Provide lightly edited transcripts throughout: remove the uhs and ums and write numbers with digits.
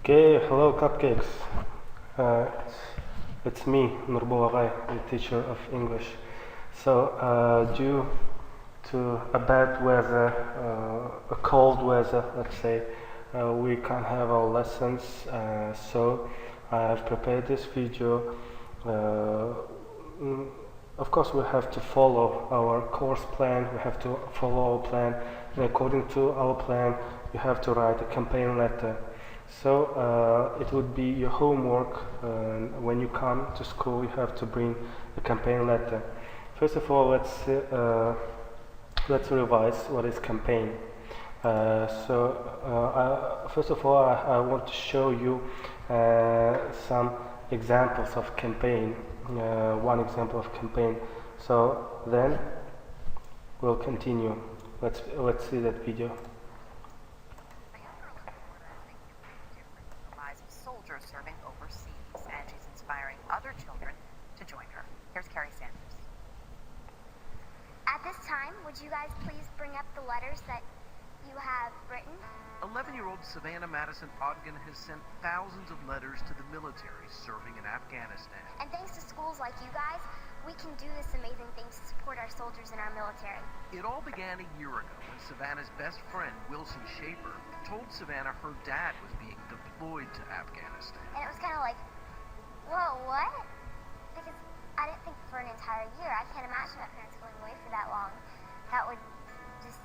Okay, hello cupcakes. It's me, Nurbul Agay, the teacher of English. So, due to a bad weather, a cold weather, let's say, we can't have our lessons. So, I have prepared this video. Mm, of course, we have to follow our course plan. We have to follow our plan, and according to our plan, you have to write a campaign letter. So it would be your homework. When you come to school, you have to bring a campaign letter. First of all, let's revise what is campaign. First of all, I want to show you some examples of campaign. One example of campaign. So then we'll continue. Let's see that video. Soldiers serving overseas, and she's inspiring other children to join her. Here's Carrie Sanders. At this time, would you guys please bring up the letters that you have written? 11-year-old Savannah Madison Ogden has sent thousands of letters to the military serving in Afghanistan. And thanks to schools like you guys, we can do this amazing thing to support our soldiers in our military. It all began a year ago when Savannah's best friend, Wilson Shaper, told Savannah her dad was being deployed to Afghanistan. And it was kind of like, whoa, what? Because I didn't think for an entire year. I can't imagine my parents going away for that long. That would just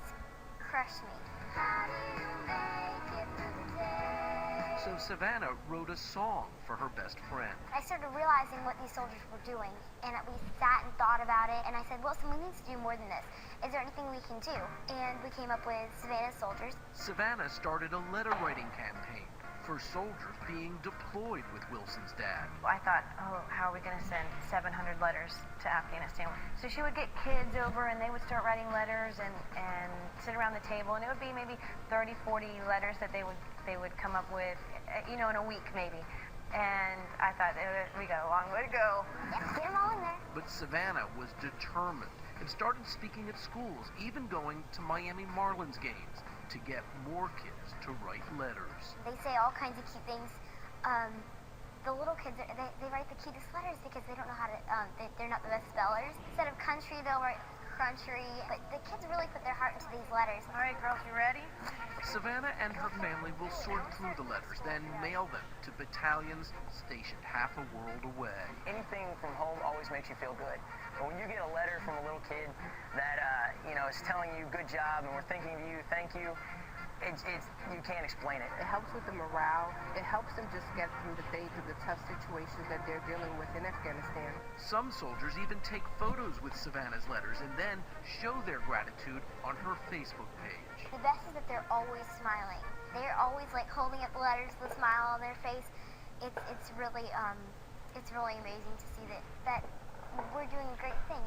crush me. How do you make it through the day? So Savannah wrote a song for her best friend. I started realizing what these soldiers were doing, and we sat and thought about it, and I said, Wilson, we need to do more than this. Is there anything we can do? And we came up with Savannah's Soldiers. Savannah started a letter writing campaign for soldiers being deployed with Wilson's dad. I thought, oh, how are we going to send 700 letters to Afghanistan? So she would get kids over and they would start writing letters and sit around the table, and it would be maybe 30, 40 letters that they would come up with, in a week maybe. And I thought, we got a long way to go. Yep, get them all in there. But Savannah was determined and started speaking at schools, even going to Miami Marlins games to get more kids to write letters. They say all kinds of cute things. The little kids, they write the cutest letters because they don't know how to, they're not the best spellers. Instead of country, they'll write country. But the kids really put their heart into these letters. All right, girls, you ready? Savannah and her family will sort through the letters, then mail them to battalions stationed half a world away. Anything from home always makes you feel good. But when you get a letter from a little kid that, is telling you good job and we're thinking of you, thank you, you can't explain it. It helps with the morale. It helps them just get through the day to the tough situations that they're dealing with in Afghanistan. Some soldiers even take photos with Savannah's letters and then show their gratitude on her Facebook page. The best is that they're always smiling. They're always like holding up the letters with a smile on their face. It's really amazing to see that we're doing a great thing.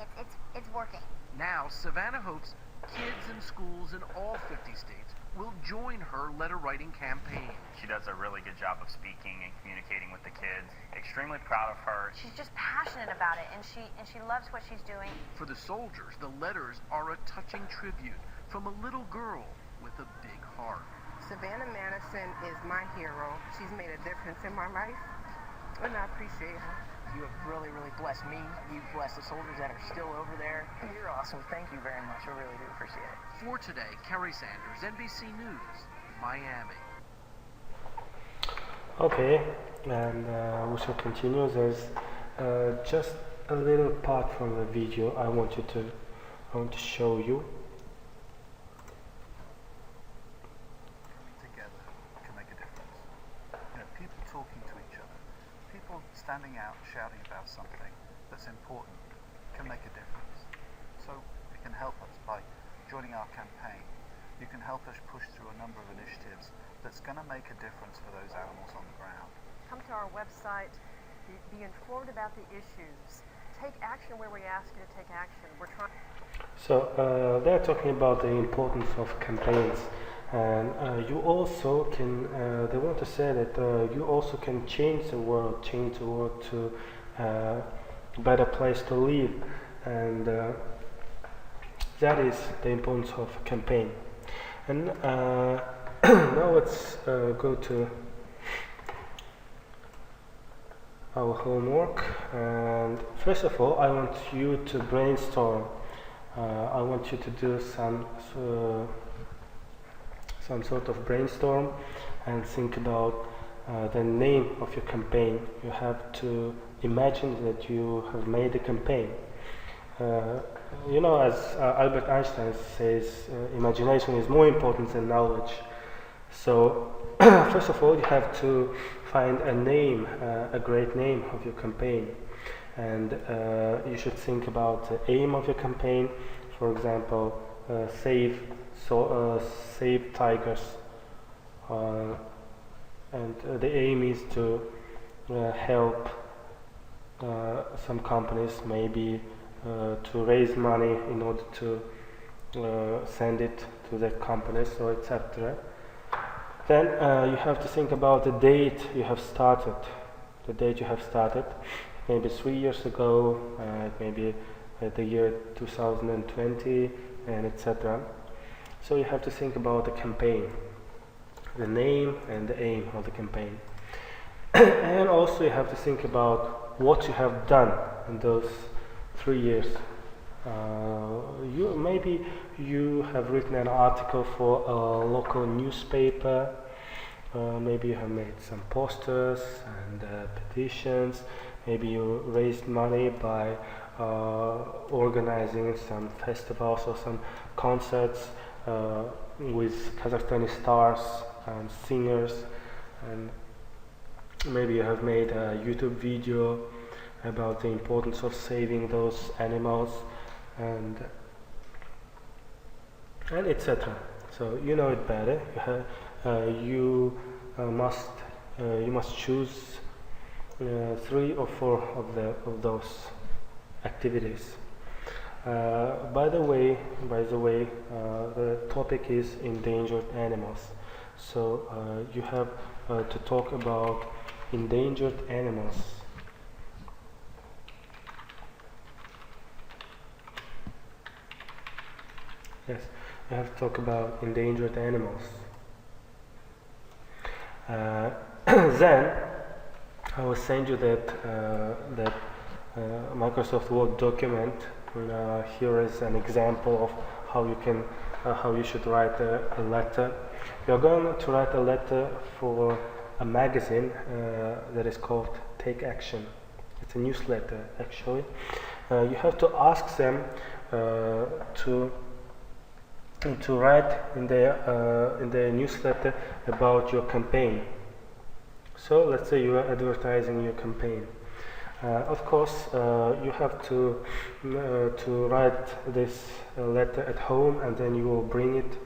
It's working. Now, Savannah hopes kids in schools in all 50 states will join her letter writing campaign. She does a really good job of speaking and communicating with the kids. Extremely proud of her. She's just passionate about it, and she loves what she's doing. For the soldiers, the letters are a touching tribute from a little girl with a big heart. Savannah Madison is my hero. She's made a difference in my life, and I appreciate her. You have really, really blessed me. You've blessed the soldiers that are still over there. You're awesome. Thank you very much. I really do appreciate it. For today, Carrie Sanders, NBC News, Miami. Okay, and we shall continue. There's just a little part from the video I want to show you. Together can make a difference. People talking to each other, people standing out shouting about something that's important can make a difference. So you can help us by joining our campaign. You can help us push through a number of initiatives that's going to make a difference for those animals on the ground. Come to our website, be informed about the issues, take action where we ask you to take action. We're trying. So they're talking about the importance of campaigns, and you also can. They want to say that you also can change the world to a better place to live, and that is the importance of a campaign. And now let's go to our homework. And first of all, I want you to brainstorm. I want you to do some sort of brainstorm and think about the name of your campaign. You have to imagine that you have made a campaign. As Albert Einstein says, imagination is more important than knowledge. So, first of all, you have to find a name, a great name of your campaign. And you should think about the aim of your campaign. For example, save tigers. And the aim is to help some companies maybe to raise money in order to send it to that companies, or etc. Then you have to think about the date you have started. The date you have started, maybe 3 years ago, maybe the year 2020, and etc. So you have to think about the campaign, the name and the aim of the campaign. And also you have to think about what you have done in those 3 years. Maybe you have written an article for a local newspaper. Maybe you have made some posters and petitions. Maybe you raised money by organizing some festivals or some concerts with Kazakhstani stars and singers. And maybe you have made a YouTube video about the importance of saving those animals, and etc. So you know it better. You must choose 3 or 4 of those activities. By the way, the topic is endangered animals. So you have to talk about endangered animals. Yes, you have to talk about endangered animals. Then I will send you that Microsoft Word document. Here is an example of how you should write a letter. You are going to write a letter for a magazine that is called Take Action. It's a newsletter, actually. You have to ask them to write in their newsletter about your campaign. So let's say you are advertising your campaign. Of course, you have to write this letter at home, and then you will bring it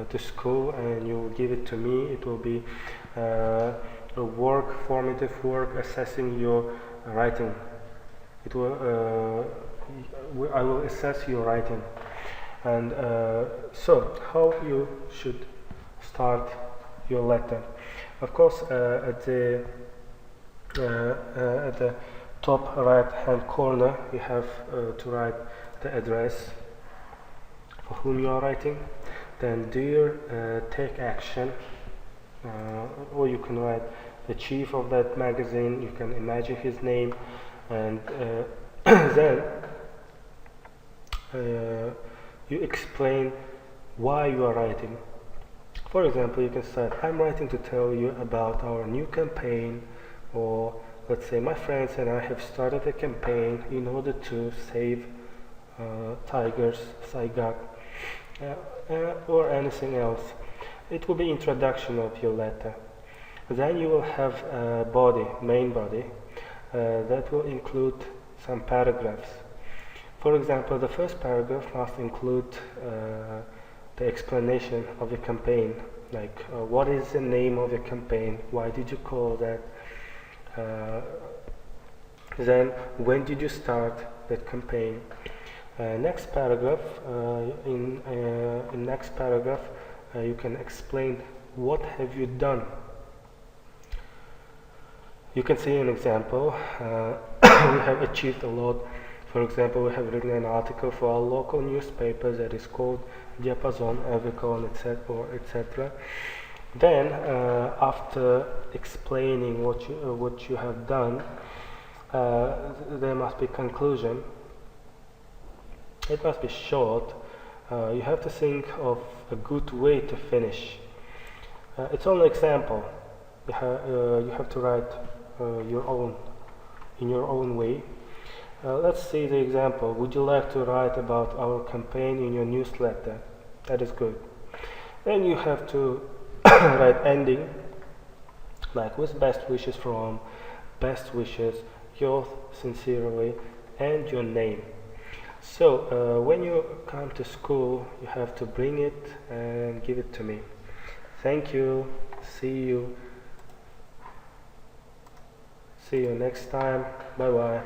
to school and you will give it to me. It will be a formative work assessing your writing. I will assess your writing. And so, how you should start your letter? Of course, at the top right-hand corner, you have to write the address for whom you are writing. Then, dear Take Action, or you can write the chief of that magazine. You can imagine his name, and then you explain why you are writing. For example, you can say, I'm writing to tell you about our new campaign, or let's say my friends and I have started a campaign in order to save tigers, saigak, or anything else. It will be introduction of your letter. Then you will have a body, main body, that will include some paragraphs. For example, the first paragraph must include the explanation of the campaign, like what is the name of the campaign, why did you call that, then when did you start that campaign. Next paragraph, in next paragraph you can explain what have you done. You can see an example. We have achieved a lot. For example, we have written an article for our local newspaper that is called Diapason, Avicon, etc. Then, after explaining what you have done, there must be conclusion. It must be short. You have to think of a good way to finish. It's only example. You have to write in your own way. Let's see the example. Would you like to write about our campaign in your newsletter? That is good. Then you have to write ending, like with best wishes from, best wishes, yours sincerely, and your name. So when you come to school, you have to bring it and give it to me. Thank you. See you. See you next time. Bye bye.